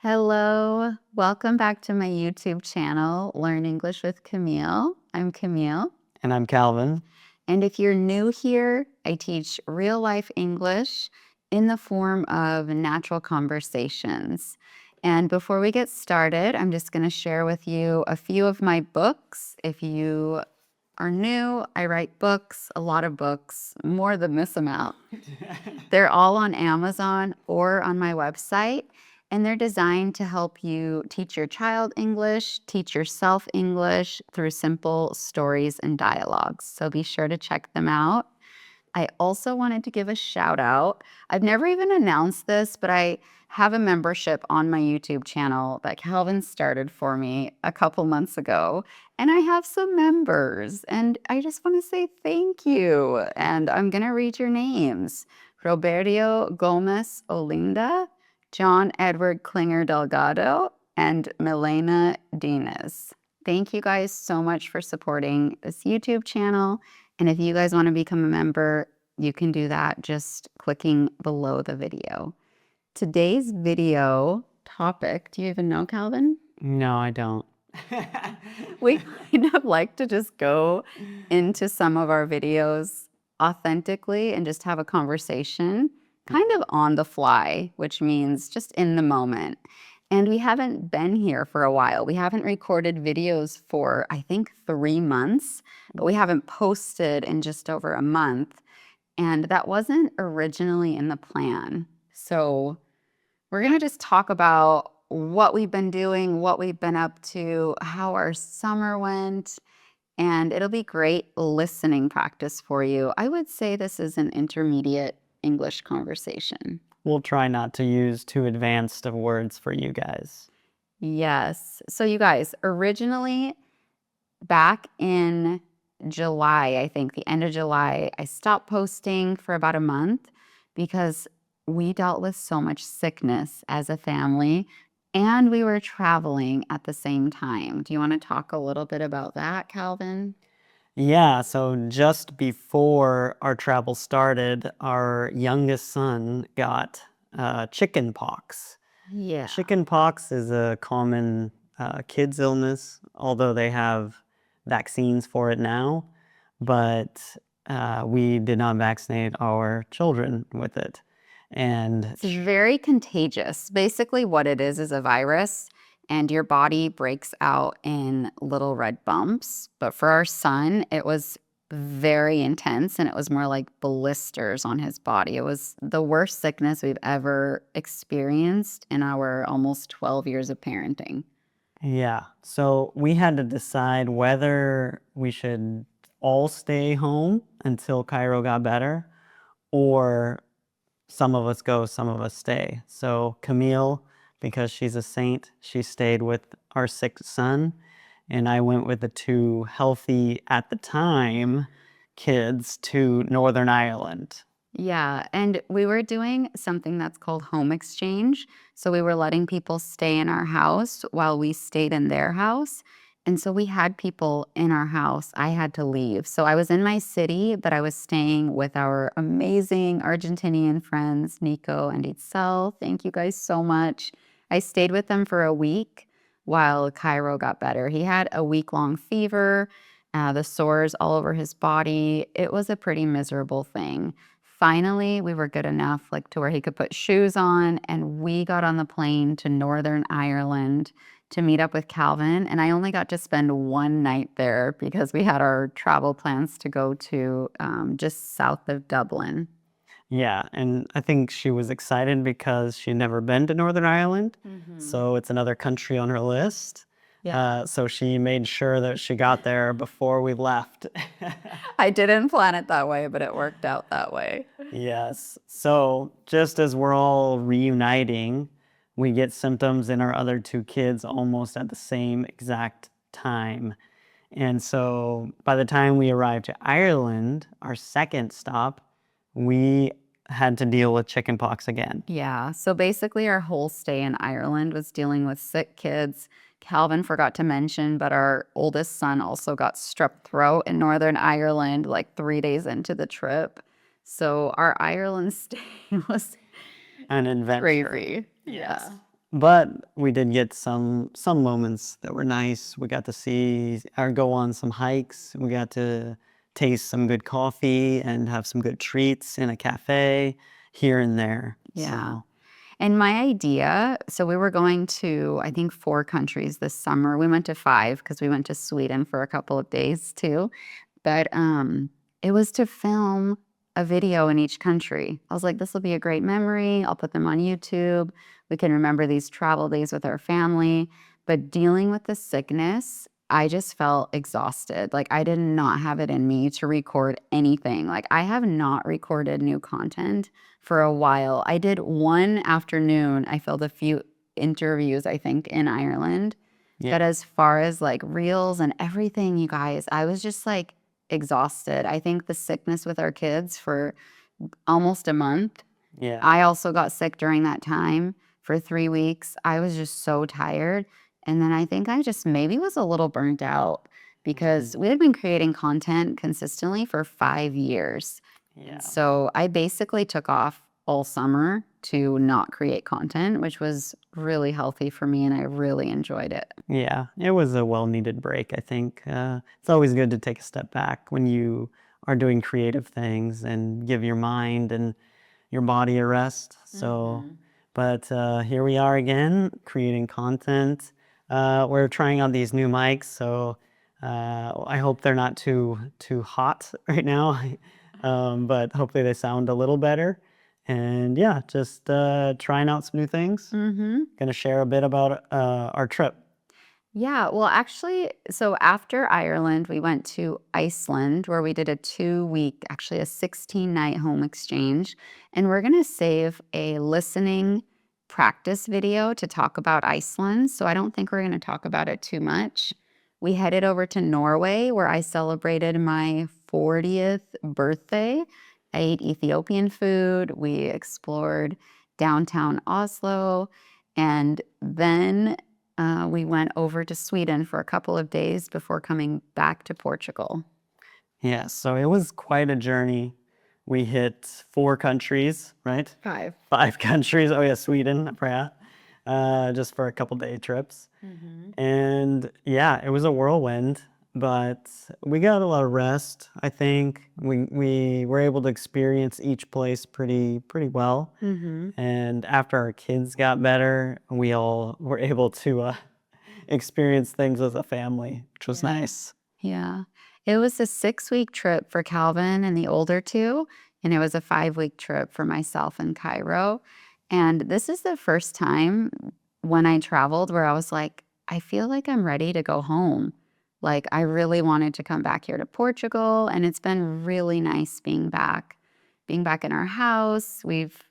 Hello, welcome back to my YouTube channel, Learn English with Camille. I'm Camille. And I'm Calvin. And if you're new here, I teach real life English in the form of natural conversations. And before we get started, I'm just going to share with you a few of my books. If you are new, I write books, a lot of books, more than this amount. They're all on Amazon or on my website, and they're designed to help you teach your child English, teach yourself English through simple stories and dialogues. So be sure to check them out. I also wanted to give a shout out. I've never even announced this, but I have a membership on my YouTube channel that Calvin started for me a couple months ago. And I have some members, and I just want to say thank you. And I'm going to read your names: Roberto Gomez Olinda, John Edward Klinger Delgado, and Milena Dinas. Thank you guys so much for supporting this YouTube channel. And if you guys want to become a member, you can do that just clicking below the video. Today's video topic, do you even know, Calvin? No, I don't. We kind of like to just go into some of our videos authentically and just have a conversation kind of on the fly, which means just in the moment. And we haven't been here for a while. We haven't recorded videos for, I think, 3 months, but we haven't posted in just over a month. And that wasn't originally in the plan. So we're going to just talk about what we've been doing, what we've been up to, how our summer went, and it'll be great listening practice for you. I would say this is an intermediate English conversation. We'll try not to use too advanced of words for you guys. Yes. So you guys, originally back in July, I think the end of July, I stopped posting for about a month because we dealt with so much sickness as a family and we were traveling at the same time. Do you want to talk a little bit about that, Calvin? Yeah, so just before our travel started, our youngest son got chicken pox. Yeah. Chicken pox is a common kids' illness, although they have vaccines for it now, but we did not vaccinate our children with it. And It's very contagious. Basically, what it is a virus, and your body breaks out in little red bumps. But for our son, it was very intense, and it was more like blisters on his body. It was the worst sickness we've ever experienced in our almost 12 years of parenting. yeah, so we had to decide whether we should all stay home until Cairo got better, or some of us go, some of us stay. So Camille, because she's a saint, she stayed with our sick son, and I went with the two healthy, at the time, kids to Northern Ireland. Yeah, and we were doing something that's called home exchange. So we were letting people stay in our house while we stayed in their house. And so we had people in our house. I had to leave. So I was in my city, but I was staying with our amazing Argentinian friends, Nico and Itzel. Thank you guys so much. I stayed with them for a week while Cairo got better. He had a week-long fever, the sores all over his body. It was a pretty miserable thing. Finally, we were good enough like to where he could put shoes on, and we got on the plane to Northern Ireland to meet up with Calvin. And I only got to spend 1 night there because we had our travel plans to go to just south of Dublin. Yeah, and I think she was excited because she'd never been to Northern Ireland, so it's another country on her list. Yeah. So she made sure that she got there before we left. I didn't plan it that way, but it worked out that way. Yes. So just as we're all reuniting, we get symptoms in our other two kids almost at the same exact time. And so by the time we arrived to Ireland, our second stop, we had to deal with chickenpox again. Yeah. So basically, our whole stay in Ireland was dealing with sick kids. Calvin forgot to mention, but our oldest son also got strep throat in Northern Ireland like 3 days into the trip. So our Ireland stay was An adventure. crazy. Yes. Yeah. But we did get some moments that were nice. We got to see or go on some hikes. We got to taste some good coffee and have some good treats in a cafe here and there. Yeah. So And my idea, so we were going to, I think, 4 countries this summer. We went to 5 because we went to Sweden for a couple of days too. But it was to film a video in each country. I was like, this will be a great memory. I'll put them on YouTube. We can remember these travel days with our family. But dealing with the sickness, I just felt exhausted. Like I did not have it in me to record anything. Like I have not recorded new content for a while. I did one afternoon. I filmed a few interviews, I think, in Ireland. yeah, But as far as like reels and everything, you guys, I was just like exhausted. I think the sickness with our kids for almost a month. yeah, I also got sick during that time for 3 weeks. I was just so tired. And then I think I just maybe was a little burnt out mhm, because we had been creating content consistently for 5 years. And yeah, so I basically took off all summer to not create content, which was really healthy for me and I really enjoyed it. yeah. It was a well-needed break, I think. It's always good to take a step back when you are doing creative things and give your mind and your body a rest. So, Mhm. but here we are again, creating content. We're trying out these new mics, so I hope they're not too hot right now. But hopefully they sound a little better. And yeah, just trying out some new things. Mhm. Gonna share a bit about our trip. Yeah, well, actually, so after Ireland, we went to Iceland where we did a 2 week, actually a 16-night home exchange. And we're going to save a listening practice video to talk about Iceland. So I don't think we're going to talk about it too much. We headed over to Norway where I celebrated my 40th birthday. I ate Ethiopian food. We explored downtown Oslo. And then we went over to Sweden for a couple of days before coming back to Portugal. Yeah, so it was quite a journey. We hit 4 countries, right? 5. 5 countries. Oh yeah, Sweden, I forgot. Just for a couple day trips. Hmm. And yeah, it was a whirlwind, but we got a lot of rest. I think we were able to experience each place pretty well. Hmm. And after our kids got better, we all were able to experience things as a family, which was Yeah. nice. Yeah. It was a 6 week trip for Calvin and the older two, and it was a 5 week trip for myself and Cairo. And this is the first time when I traveled where I was like, I feel like I'm ready to go home. Like, I really wanted to come back here to Portugal, and it's been really nice being back in our house.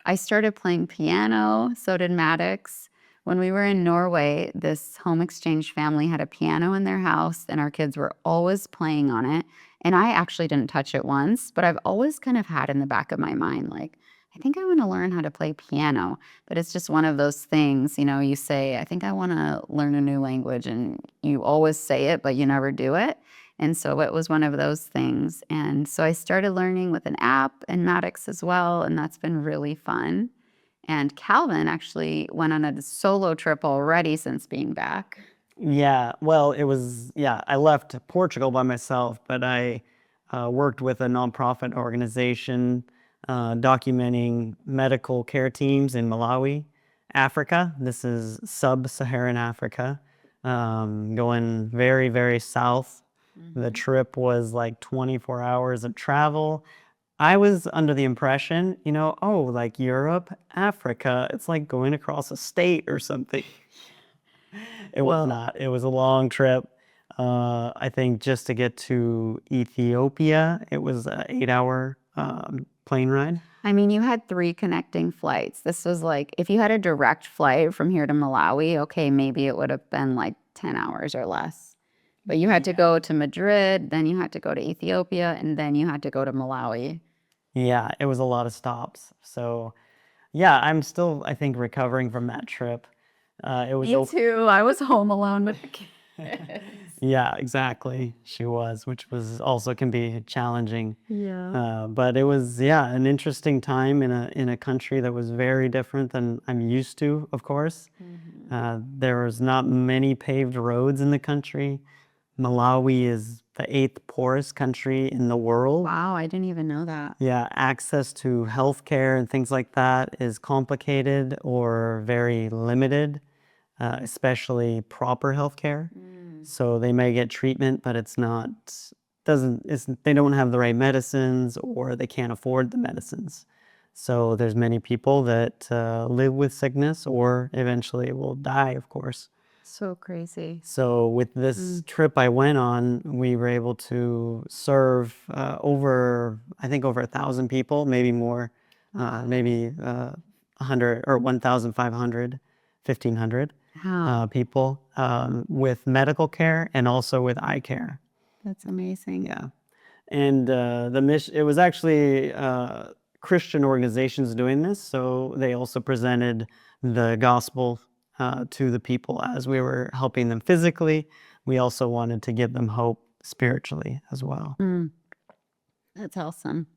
I started playing piano, so did Maddox. When we were in Norway, this home exchange family had a piano in their house, and our kids were always playing on it. And I actually didn't touch it once, but I've always kind of had in the back of my mind, like, I think I want to learn how to play piano. But it's just one of those things, you say, I think I want to learn a new language, and you always say it, but you never do it. And so it was one of those things. And so I started learning with an app and Maddox as well, and that's been really fun. And Calvin actually went on a solo trip already since being back. Yeah, well, yeah, I left Portugal by myself, but I worked with a nonprofit organization documenting medical care teams in Malawi, Africa. This is sub-Saharan Africa, going very south. The Mhm. trip was like 24 hours of travel. I was under the impression, oh, like Europe, Africa, it's like going across a state or something. It was Well, not. It was a long trip. I think just to get to Ethiopia, it was an 8 hour plane ride. I mean, you had 3 connecting flights. This was like, if you had a direct flight from here to Malawi, okay, maybe it would have been like 10 hours or less. But you had to Yeah. go to Madrid, then you had to go to Ethiopia, and then you had to go to Malawi. Yeah, it was a lot of stops. So, yeah, I'm still, I think, recovering from that trip. It was Me a too. I was home alone with the kids. Yeah, exactly. She was, which was also can be challenging. Yeah. But it was, yeah, an interesting time in a country that was very different than I'm used to, of course. Mhm. There was not many paved roads in the country. Malawi is the eighth poorest country in the world. Wow, I didn't even know that. Yeah, access to healthcare and things like that is complicated or very limited, especially proper healthcare. Mm. So they may get treatment, but they don't have the right medicines or they can't afford the medicines. So there's many people that live with sickness or eventually will die, of course. So crazy. So with this Mm. trip I went on, we were able to serve I think over 1,000 people, maybe more, maybe 100 or 1,500, 1,500 Wow, people with medical care and also with eye care. that's amazing. Yeah. And the mission, it was actually Christian organizations doing this. So they also presented the gospel to the people as we were helping them physically. We also wanted to give them hope spiritually as well. Mm, that's awesome.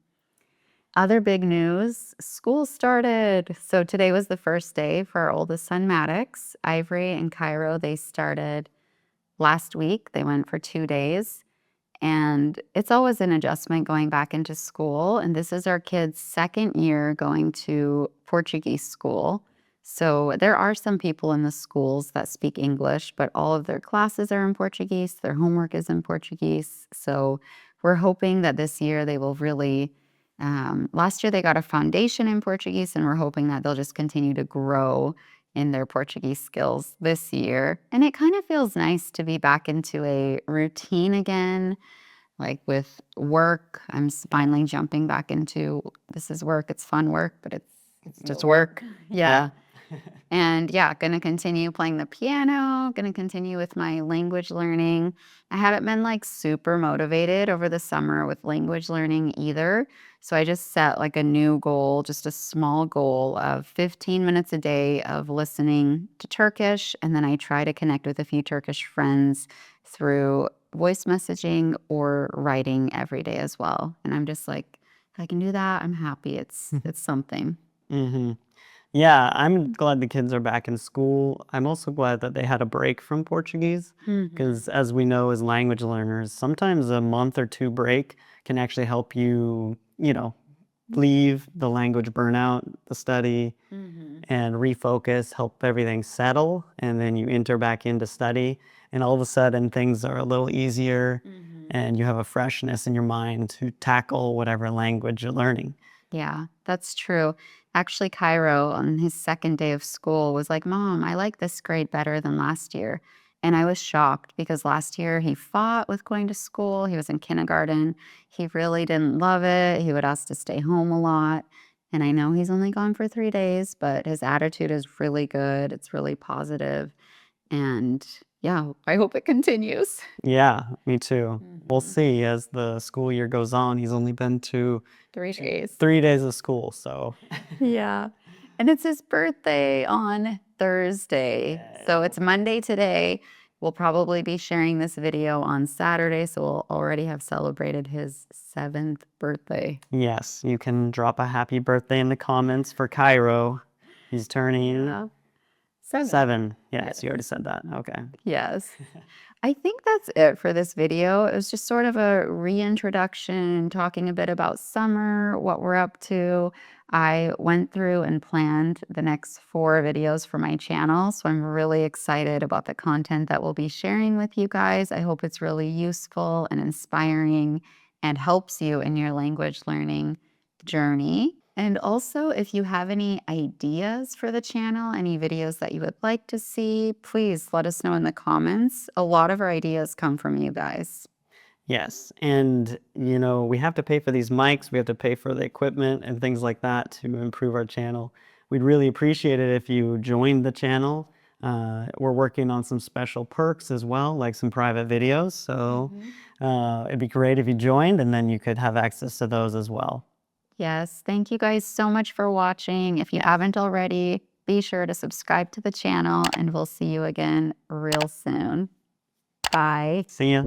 Other big news, school started. So today was the first day for our oldest son, Maddox. Ivory and Cairo, they started last week. They went for 2 days. And it's always an adjustment going back into school. And this is our kid's second year going to Portuguese school. So there are some people in the schools that speak English, but all of their classes are in Portuguese. Their homework is in Portuguese. So we're hoping that this year they will really. Last year they got a foundation in Portuguese, and we're hoping that they'll just continue to grow in their Portuguese skills this year. And it kind of feels nice to be back into a routine again, like with work. Finally jumping back into this is work. It's fun work, but it's just work. Yeah. And yeah, gonna continue playing the piano, gonna continue with my language learning. I haven't been like super motivated over the summer with language learning either. So I just set like a new goal, just a small goal of 15 minutes a day of listening to Turkish. And then I try to connect with a few Turkish friends through voice messaging or writing every day as well. And I'm just like, if I can do that, I'm happy. It's something. Hmm. Yeah, I'm glad the kids are back in school. I'm also glad that they had a break from Portuguese Mhm. because, as we know as language learners, sometimes a month or two break can actually help you, leave the language burnout, the study, Mhm. and refocus, help everything settle, and then you enter back into study, and all of a sudden things are a little easier Mhm. and you have a freshness in your mind to tackle whatever language you're learning. Yeah, that's true. Actually, Cairo on his second day of school was like, Mom, I like this grade better than last year. And I was shocked because last year he fought with going to school. He was in kindergarten. He really didn't love it. He would ask to stay home a lot. And I know he's only gone for 3 days, but his attitude is really good. It's really positive. And yeah, I hope it continues. Yeah, me too. We'll Mhm. see as the school year goes on. He's only been to 3 days. 3 days of school, so Yeah. And it's his birthday on Thursday. So it's Monday today. We'll probably be sharing this video on Saturday, so we'll already have celebrated his 7th birthday. yes, you can drop a happy birthday in the comments for Cairo. He's turning Yeah. 7. 7. Yes, you already Yes. said that. Okay. Yes. I think that's it for this video. It was just sort of a reintroduction, talking a bit about summer, what we're up to. I went through and planned the next 4 videos for my channel, so I'm really excited about the content that we'll be sharing with you guys. I hope it's really useful and inspiring and helps you in your language learning journey. And also, if you have any ideas for the channel, any videos that you would like to see, please let us know in the comments. A lot of our ideas come from you guys. Yes, and we have to pay for these mics, we have to pay for the equipment and things like that to improve our channel. We'd really appreciate it if you joined the channel. We're working on some special perks as well, like some private videos. So it'd be great if you joined, and then you could have access to those as well. Yes, thank you guys so much for watching. If you haven't already, be sure to subscribe to the channel, and we'll see you again real soon. Bye. See ya.